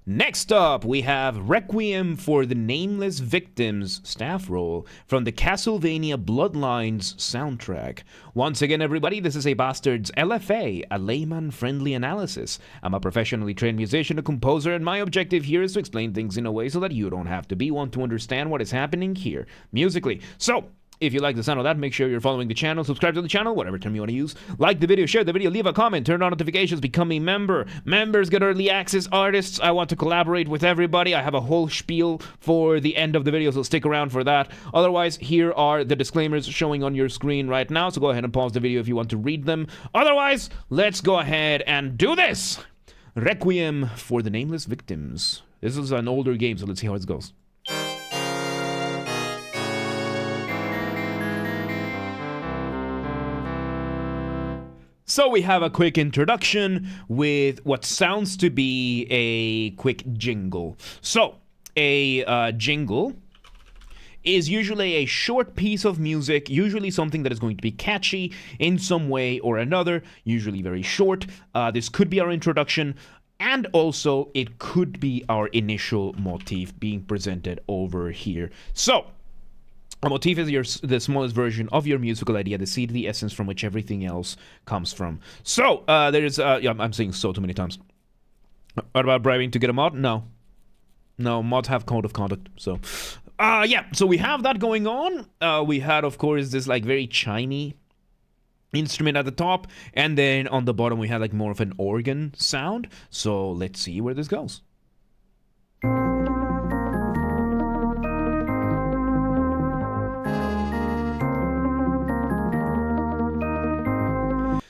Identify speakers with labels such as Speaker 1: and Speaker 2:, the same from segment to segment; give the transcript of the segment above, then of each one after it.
Speaker 1: Next up, we have Requiem for the Nameless Victims staff role from the Castlevania Bloodlines soundtrack. Once again, everybody, this is a Basterd's LFA, a layman-friendly analysis. I'm a professionally trained musician, a composer, and my objective here is to explain things in a way so that you don't have to be one to understand what is happening here musically. So, if you like the sound of that, make sure you're following the channel, subscribe to the channel, whatever term you want to use. Like the video, share the video, leave a comment, turn on notifications, become a member. Members get early access. Artists, I want to collaborate with everybody. I have a whole spiel for the end of the video, so stick around for that. Otherwise, here are the disclaimers showing on your screen right now, so go ahead and pause the video if you want to read them. Otherwise, let's go ahead and do this! Requiem for the Nameless Victims. This is an older game, so let's see how it goes. So we have a quick introduction with what sounds to be a quick jingle. So, a jingle is usually a short piece of music, usually something that is going to be catchy in some way or another, usually very short. This could be our introduction, and also it could be our initial motif being presented over here. So, a motif is the smallest version of your musical idea, the seed, the essence from which everything else comes from. So, there's, yeah, I'm saying so too many times. What about bribing to get a mod? No. No, mods have code of conduct, so. Yeah, so we have that going on. We had, of course, this, like, very chimey instrument at the top, and then on the bottom we had, like, more of an organ sound. So, let's see where this goes.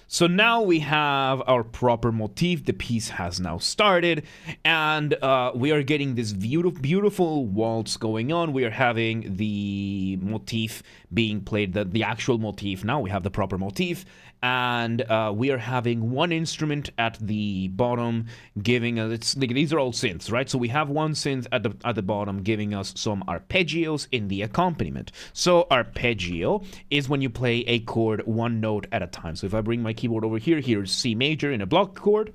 Speaker 1: So now we have our proper motif, the piece has now started, and we are getting this beautiful waltz going on. We are having the motif being played, the actual motif. Now we have the proper motif, and we are having one instrument at the bottom giving us, these are all synths, right? So we have one synth at the bottom giving us some arpeggios in the accompaniment. So arpeggio is when you play a chord one note at a time. So if I bring my keyboard over here, here's C major in a block chord,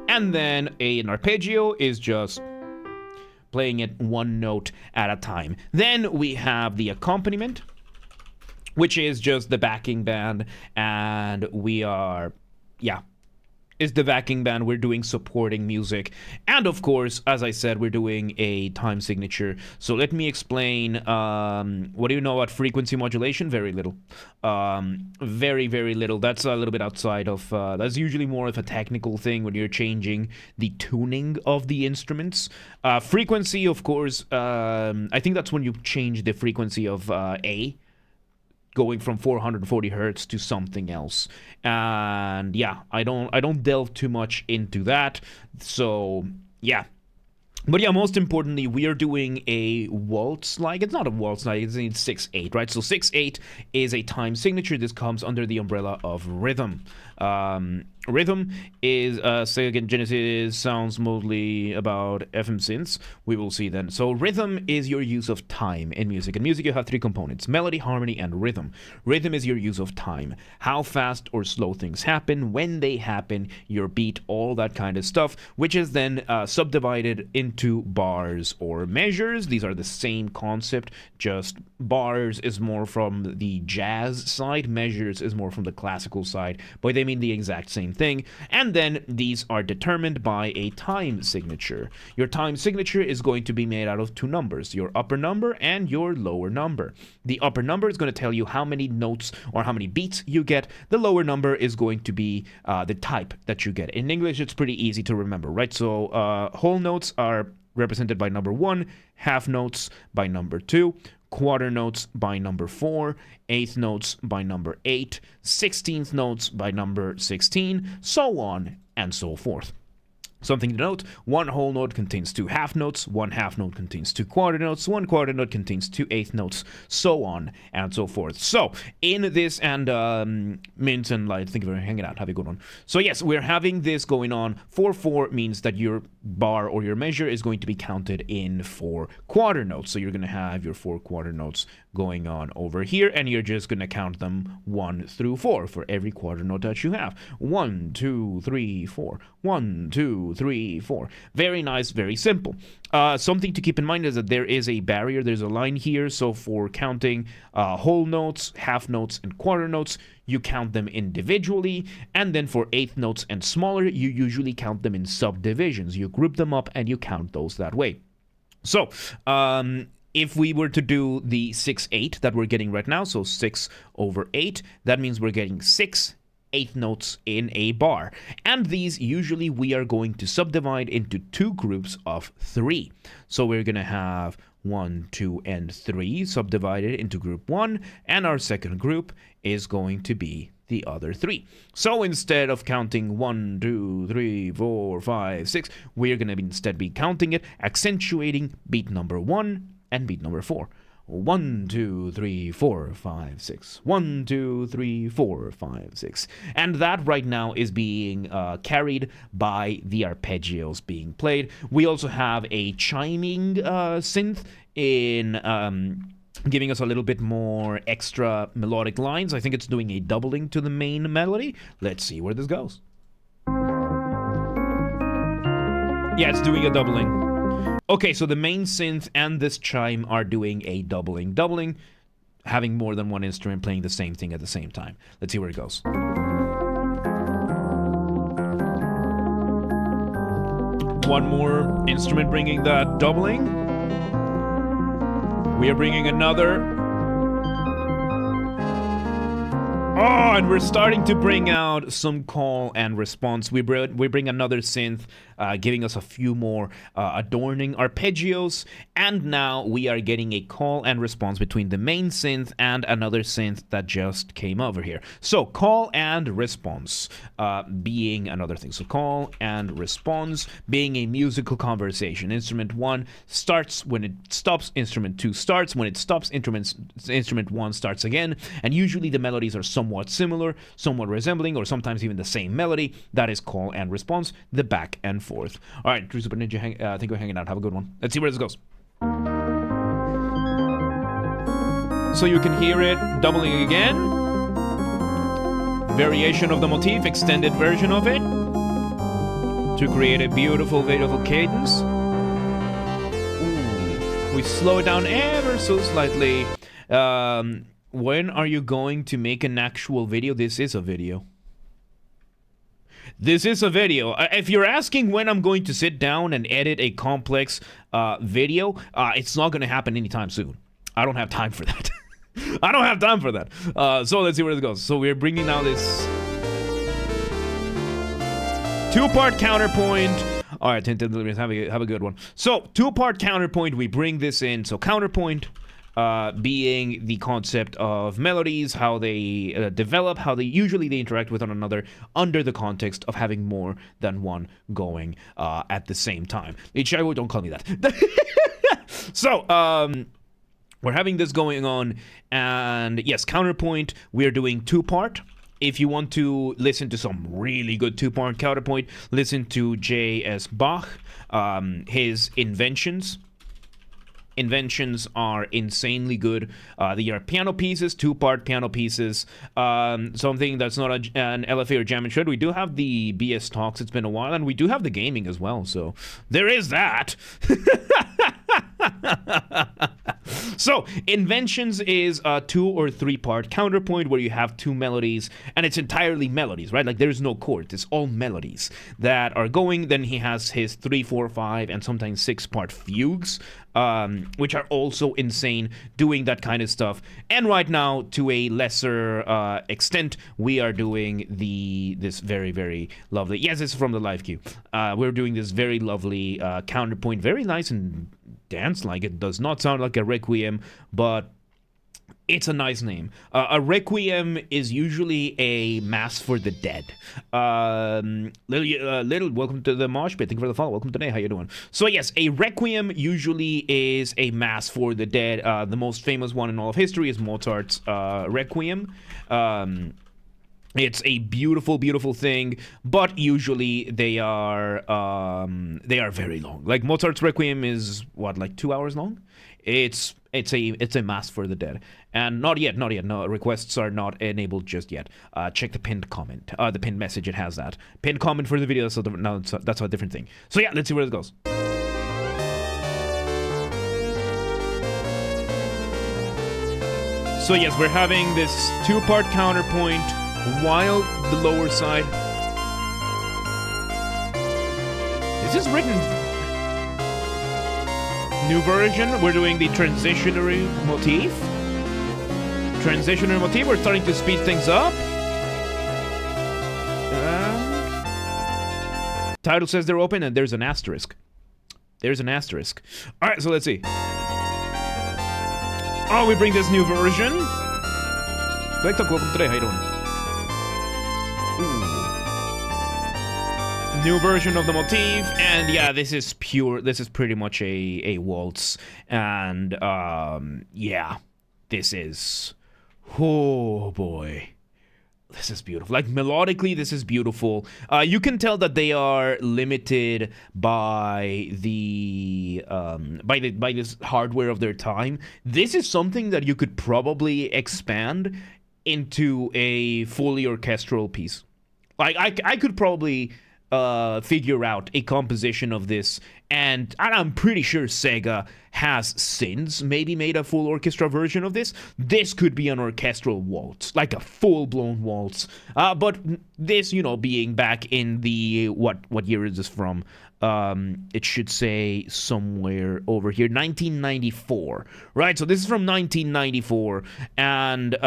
Speaker 1: and then an arpeggio is just playing it one note at a time. Then we have the accompaniment, which is just the backing band, and we are, yeah, is the backing band. We're doing supporting music, and of course, as I said, we're doing a time signature. So let me explain. What do you know about frequency modulation? Very little. Very little. That's a little bit outside of, that's usually more of a technical thing when you're changing the tuning of the instruments. Frequency, of course, I think that's when you change the frequency of A, going from 440 hertz to something else. And yeah, I don't delve too much into that. So yeah. But yeah, most importantly, we are doing a waltz, like, it's not a waltz, like, it's 6/8, right? So 6/8 is a time signature. This comes under the umbrella of rhythm. Rhythm is, say again, Genesis sounds mostly about FM synths. We will see then. So rhythm is your use of time in music. In music, you have three components: melody, harmony, and rhythm. Rhythm is your use of time. How fast or slow things happen, when they happen, your beat, all that kind of stuff, which is then subdivided into bars or measures. These are the same concept, just bars is more from the jazz side, measures is more from the classical side, but they mean the exact same thing. And then these are determined by a time signature. Your time signature is going to be made out of two numbers, your upper number and your lower number. The upper number is going to tell you how many notes or how many beats you get. The lower number is going to be the type that you get. In English, it's pretty easy to remember, right? So whole notes are represented by number 1, half notes by number 2, quarter notes by number 4, eighth notes by number 8, 16th notes by number 16, so on and so forth. Something to note, one whole note contains two half notes, one half note contains two quarter notes, one quarter note contains two eighth notes, so on and so forth. So, in this, and Mint and Light, thank you for hanging out, have a good one. So yes, we're having this going on. 4/4 means that your bar or your measure is going to be counted in 4 quarter notes. So you're going to have your 4 quarter notes going on over here, and you're just going to count them 1 through 4 for every quarter note that you have. 1, 2, 3, 4. 1, 2, 2, 3, 4. Very nice, very simple. Something to keep in mind is that there is a barrier. There's a line here. So for counting whole notes, half notes, and quarter notes, you count them individually. And then for eighth notes and smaller, you usually count them in subdivisions. You group them up and you count those that way. So, if we were to do the 6/8 that we're getting right now, so 6/8, that means we're getting 6 eighth notes in a bar. And these usually we are going to subdivide into 2 groups of 3. So we're going to have 1, 2, and 3 subdivided into group 1, and our second group is going to be the other 3. So instead of counting 1, 2, 3, 4, 5, 6, we're going to instead be counting it, accentuating beat number 1 and beat number 4. 1, 2, 3, 4, 5, 6. 1, 2, 3, 4, 5, 6. And that right now is being carried by the arpeggios being played. We also have a chiming synth in giving us a little bit more extra melodic lines. I think it's doing a doubling to the main melody. Let's see where this goes. Yeah, it's doing a doubling. Okay, so the main synth and this chime are doing a doubling, having more than one instrument playing the same thing at the same time. Let's see where it goes. One more instrument bringing that doubling. We are bringing another. Oh, and we're starting to bring out some call and response. We bring another synth, giving us a few more adorning arpeggios. And now we are getting a call and response between the main synth and another synth that just came over here. So call and response being another thing. So call and response being a musical conversation. Instrument 1 starts when it stops. Instrument 2 starts. When it stops, instrument 1 starts again. And usually the melodies are somewhat similar, somewhat resembling, or sometimes even the same melody. That is call and response, the back and forth. All right, True Super Ninja, thank you for hanging out. Have a good one. Let's see where this goes. So you can hear it doubling again. Variation of the motif, extended version of it, to create a beautiful, beautiful cadence. Ooh. We slow it down ever so slightly. When are you going to make an actual video? This is a video. This is a video. If you're asking when I'm going to sit down and edit a complex video, it's not going to happen anytime soon. I don't have time for that. I don't have time for that. So let's see where it goes. So we're bringing now this 2-part counterpoint. All right, have a good one. So 2-part counterpoint, we bring this in. So counterpoint being the concept of melodies, how they develop, how they usually interact with one another under the context of having more than one going at the same time. Ichigo, don't call me that. So, we're having this going on, and yes, counterpoint, we're doing 2-part. If you want to listen to some really good 2-part counterpoint, listen to J.S. Bach, his Inventions. Inventions are insanely good. They are piano pieces, 2-part piano pieces. Something that's not an LFA or Jam and Shred. We do have the BS Talks, it's been a while, and we do have the gaming as well, so there is that. So, Inventions is a 2- or 3-part counterpoint where you have 2 melodies, and it's entirely melodies, right? Like, there's no chords, it's all melodies that are going. Then he has his 3, 4, 5, and sometimes 6-part fugues, which are also insane, doing that kind of stuff. And right now, to a lesser extent, we are doing this very, very lovely, yes, it's from the live queue. We're doing this very lovely counterpoint, very nice and dance-like. It does not sound like a Requiem, but it's a nice name. A Requiem is usually a mass for the dead. Little, welcome to the mosh pit. Thank you for the follow. Welcome today. How you doing? So yes, a Requiem usually is a mass for the dead. The most famous one in all of history is Mozart's Requiem. It's a beautiful, beautiful thing, but usually they are very long. Like Mozart's Requiem is what, like 2 hours long? It's a mass for the dead, and not yet. No, requests are not enabled just yet. Check the pinned comment, the pinned message. It has that pinned comment for the video. So now that's a different thing. So yeah, let's see where it goes. So yes, we're having this two-part counterpoint. While the lower side, this is written new version. We're doing the transitionary motif. We're starting to speed things up. Title says they're open, and there's an asterisk. All right, so let's see. Oh, we bring this new version. Welcome today. How you doing? New version of the motif, and yeah, this is pretty much a waltz, and yeah, this is, oh boy, this is beautiful. Like melodically, this is beautiful. You can tell that they are limited by the by this hardware of their time. This is something that you could probably expand into a fully orchestral piece. Like I could probably figure out a composition of this, and I'm pretty sure Sega has since maybe made a full orchestra version of this. This could be an orchestral waltz, like a full-blown waltz. But this, you know, being back in the what year is this from? It should say somewhere over here, 1994, right? So this is from 1994, and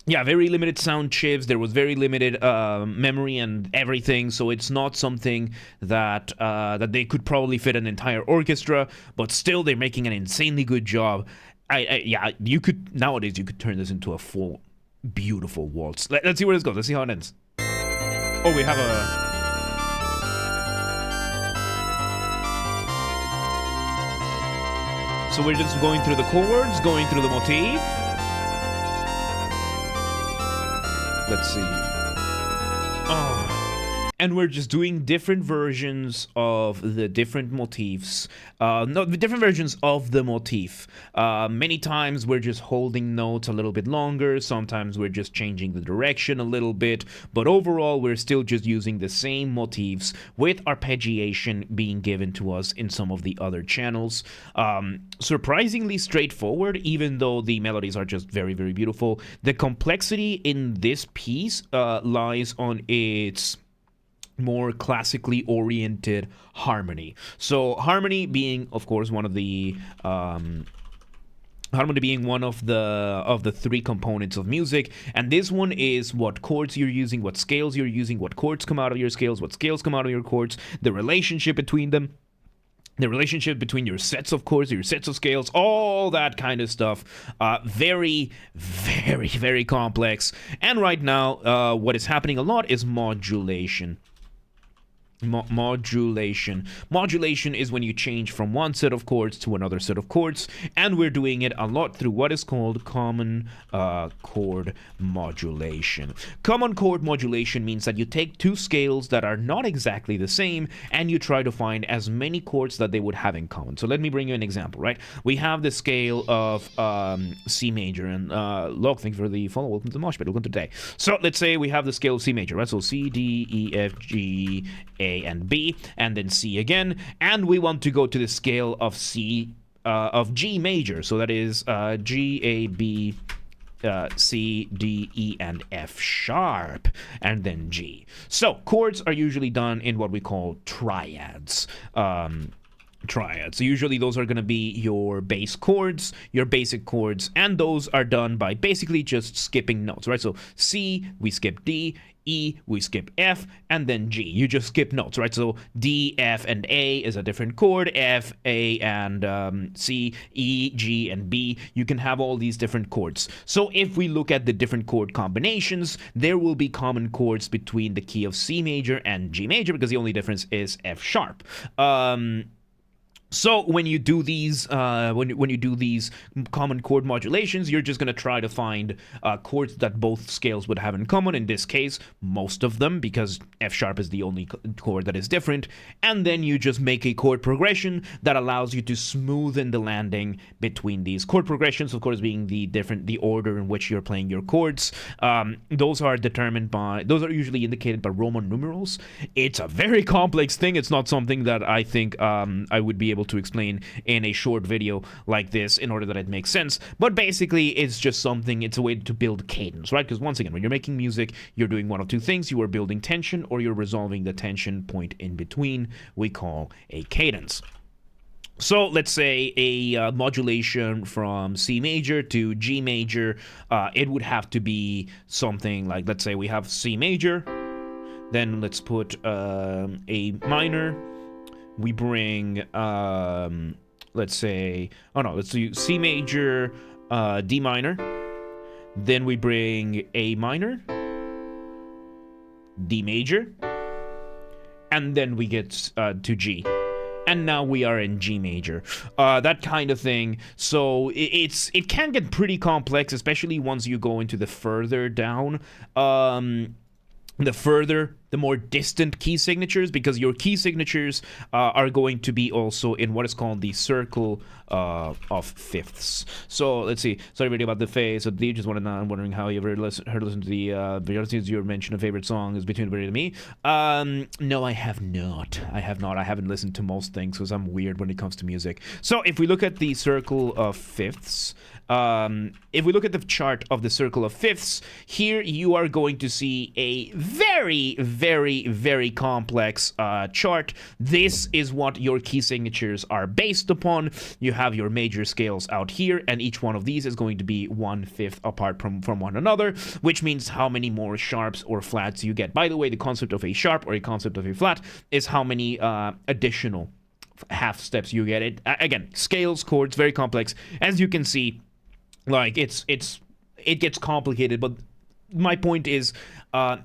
Speaker 1: yeah, very limited sound chips. There was very limited memory and everything, so it's not something that that they could probably fit an entire orchestra. But still, they're making an insanely good job. Yeah, you could nowadays you could turn this into a full, beautiful waltz. Let's see where this goes. Let's see how it ends. Oh, we have a. So we're just going through the chords, going through the motif. Let's see. Oh. And we're just doing different versions of the different motifs. No, different versions of the motif. Many times we're just holding notes a little bit longer. Sometimes we're just changing the direction a little bit. But overall, we're still just using the same motifs with arpeggiation being given to us in some of the other channels. Surprisingly straightforward, even though the melodies are just very, very beautiful. The complexity in this piece lies on its more classically oriented harmony. So harmony being, of course, one of the three components of music, and this one is what chords you're using, what scales you're using, what chords come out of your scales, what scales come out of your chords, the relationship between them, the relationship between your sets of chords, your sets of scales, all that kind of stuff. Very, very, very complex. And right now, what is happening a lot is modulation. Modulation is when you change from one set of chords to another set of chords, and we're doing it a lot through what is called common chord modulation. Common chord modulation means that you take two scales that are not exactly the same and you try to find as many chords that they would have in common. So let me bring you an example, right? We have the scale of C major, and Log, thanks for the follow. Welcome to the Mosh Pit. Welcome to today. So let's say we have the scale of C major, right? So C, D, E, F, G, A, and B, and then C again, and we want to go to the scale of C of G major, so that is G, A, B, C, D, E, and F sharp, and then G. So chords are usually done in what we call triads. So usually those are going to be your bass chords, your basic chords, and those are done by basically just skipping notes, right? So C, we skip D, E, we skip F, and then G. You just skip notes, right? So D, F, and A is a different chord. F, A, and C, E, G, and B. You can have all these different chords. So if we look at the different chord combinations, there will be common chords between the key of C major and G major, because the only difference is F sharp. So when you do these, when you do these common chord modulations, you're just gonna try to find chords that both scales would have in common. In this case, most of them, because F sharp is the only chord that is different. And then you just make a chord progression that allows you to smoothen the landing between these chord progressions. Of course, being the order in which you're playing your chords. Those are usually indicated by Roman numerals. It's a very complex thing. It's not something that I think I would be able to explain in a short video like this in order that it makes sense. But basically, it's a way to build cadence, right? Because once again, when you're making music, you're doing one of two things. You are building tension or you're resolving the tension point in between. We call a cadence. So let's say a modulation from C major to G major, it would have to be something like, let's say we have C major, then let's put A minor. We bring, let's do C major, D minor. Then we bring A minor, D major, and then we get to G. And now we are in G major, that kind of thing. So it can get pretty complex, especially once you go into the further down, the more distant key signatures, because your key signatures are going to be also in what is called the circle of fifths. So let's see. Sorry really about the phase. So you just I'm wondering how you ever listen to the your mention a favorite song is Between Very to Me. No, I have not. I haven't listened to most things because I'm weird when it comes to music. So if we look at the circle of fifths, if we look at the chart of the circle of fifths, here you are going to see a very, very, very complex chart. This is what your key signatures are based upon. You have your major scales out here, and each one of these is going to be 1/5 apart from one another, which means how many more sharps or flats you get. By the way, the concept of a sharp or a concept of a flat is how many additional half steps you get. It again, scales, chords, very complex. As you can see, like it gets complicated, but my point is,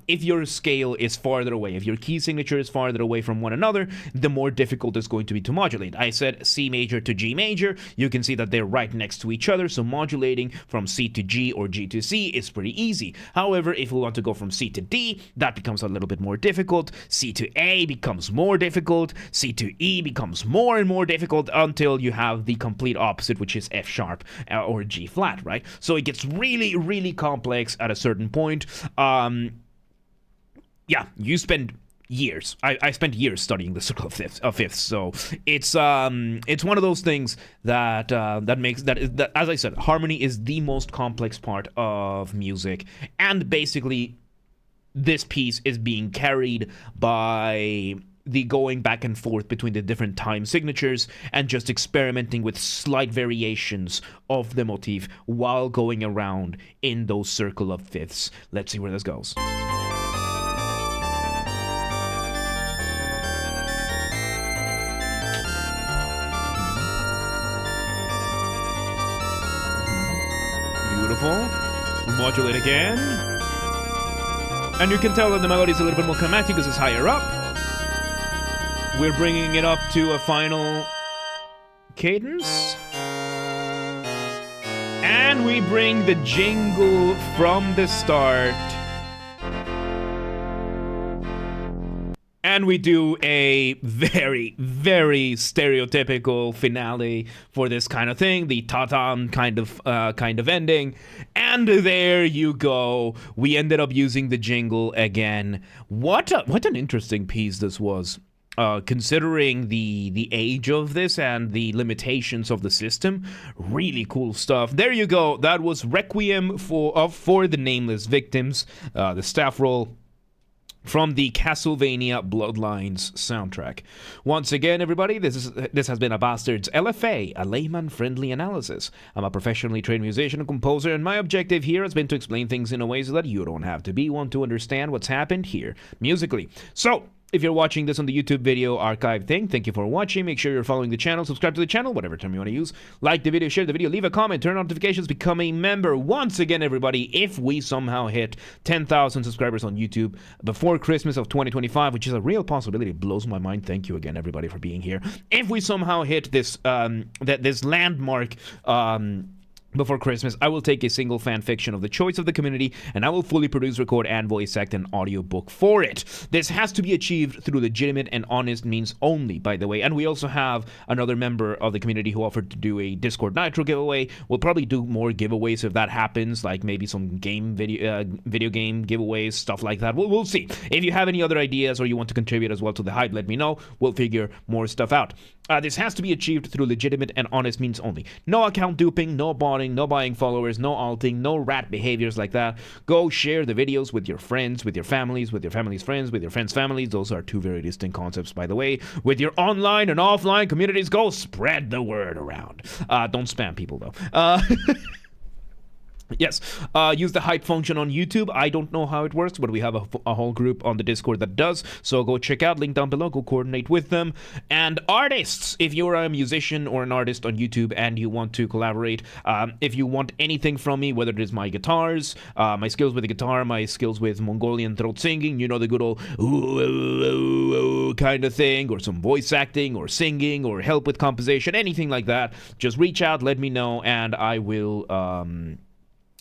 Speaker 1: if your scale is farther away, if your key signature is farther away from one another, the more difficult it's going to be to modulate. I said C major to G major. You can see that they're right next to each other, so modulating from C to G or G to C is pretty easy. However, if we want to go from C to D, that becomes a little bit more difficult. C to A becomes more difficult. C to E becomes more and more difficult until you have the complete opposite, which is F sharp or G flat, right? So it gets really, really complex at a certain point. Yeah, you spend years. I spent years studying the circle of fifths. So it's one of those things that makes that, as I said, harmony is the most complex part of music, and basically this piece is being carried by the going back and forth between the different time signatures and just experimenting with slight variations of the motif while going around in those circle of fifths. Let's see where this goes. Beautiful. Modulate again. And you can tell that the melody is a little bit more climatic because it's higher up. We're bringing it up to a final cadence. And we bring the jingle from the start. And we do a very, very stereotypical finale for this kind of thing, the ta-ta kind of ending. And there you go. We ended up using the jingle again. What an interesting piece this was. Considering the age of this and the limitations of the system, really cool stuff. There you go. That was Requiem for the Nameless victims, the staff roll from the Castlevania Bloodlines soundtrack. Once again, everybody, this has been a Basterd's LFA, a layman-friendly analysis. I'm a professionally trained musician and composer, and my objective here has been to explain things in a way so that you don't have to be one to understand what's happened here musically. So, If you're watching this on the YouTube video archive thing, thank you for watching. Make sure you're following the channel, subscribe to the channel, whatever term you want to use. Like the video, share the video, leave a comment, turn on notifications, become a member. Once again, everybody, if we somehow hit 10,000 subscribers on YouTube before Christmas of 2025, which is a real possibility, it blows my mind. Thank you again, everybody, for being here. If we somehow hit this this landmark before Christmas, I will take a single fan fiction of the choice of the community, and I will fully produce, record, and voice act an audiobook for it. This has to be achieved through legitimate and honest means only, by the way. And we also have another member of the community who offered to do a Discord Nitro giveaway. We'll probably do more giveaways if that happens, like maybe some video game giveaways, stuff like that. We'll see. If you have any other ideas or you want to contribute as well to the hype, let me know. We'll figure more stuff out. This has to be achieved through legitimate and honest means only. No account duping, no botting, no buying followers, no alting, no rat behaviors like that. Go share the videos with your friends, with your families, with your family's friends, with your friends' families. Those are two very distinct concepts, by the way. With your online and offline communities, go spread the word around. Don't spam people, though. Yes, use the hype function on YouTube. I don't know how it works, but we have a whole group on the Discord that does. So go check out, link down below, go coordinate with them. And artists, if you're a musician or an artist on YouTube and you want to collaborate, if you want anything from me, whether it is my guitars, my skills with the guitar, my skills with Mongolian throat singing, you know, the good old ooh, ooh, ooh, ooh, kind of thing, or some voice acting or singing or help with composition, anything like that, just reach out, let me know, and I will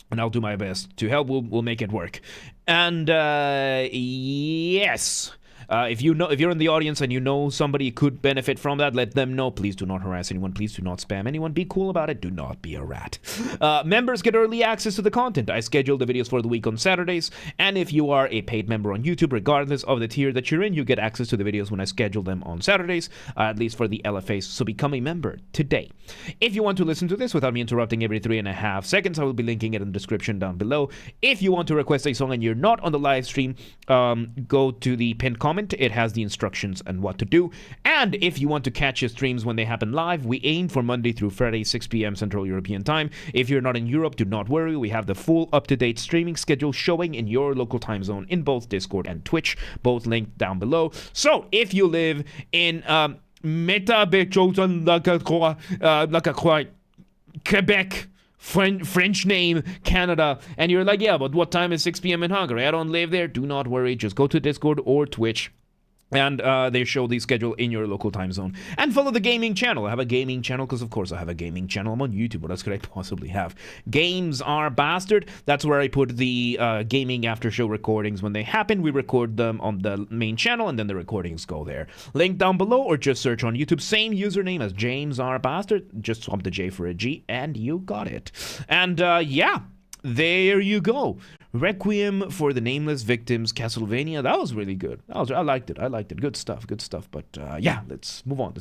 Speaker 1: and I'll do my best to help. We'll make it work. And yes, if you're in the audience and you know somebody could benefit from that, let them know. Please do not harass anyone. Please do not spam anyone. Be cool about it. Do not be a rat. Members get early access to the content. I schedule the videos for the week on Saturdays, and if you are a paid member on YouTube, regardless of the tier that you're in, you get access to the videos when I schedule them on Saturdays, at least for the LFAs. So become a member today. If you want to listen to this without me interrupting every 3.5 seconds, I will be linking it in the description down below. If you want to request a song and you're not on the live stream, go to the pinned comment. It has the instructions and what to do. And if you want to catch your streams when they happen live, we aim for Monday through Friday, 6 p.m. Central European Time. If you're not in Europe, do not worry. We have the full up-to-date streaming schedule showing in your local time zone in both Discord and Twitch, both linked down below. So if you live in Quebec, French name, Canada, and you're like, yeah, but what time is 6 p.m. in Hungary? I don't live there. Do not worry. Just go to Discord or Twitch, and they show the schedule in your local time zone. And follow the gaming channel. I have a gaming channel because, of course, I have a gaming channel. I'm on YouTube. What else could I possibly have? Games are Basterd. That's where I put the gaming after show recordings. When they happen, we record them on the main channel, and then the recordings go there. Link down below, or just search on YouTube. Same username as James R. Basterd. Just swap the J for a G, and you got it. And yeah, there you go. Requiem for the Nameless Victims, Castlevania. That was really good. I liked it. Good stuff. But yeah, let's move on.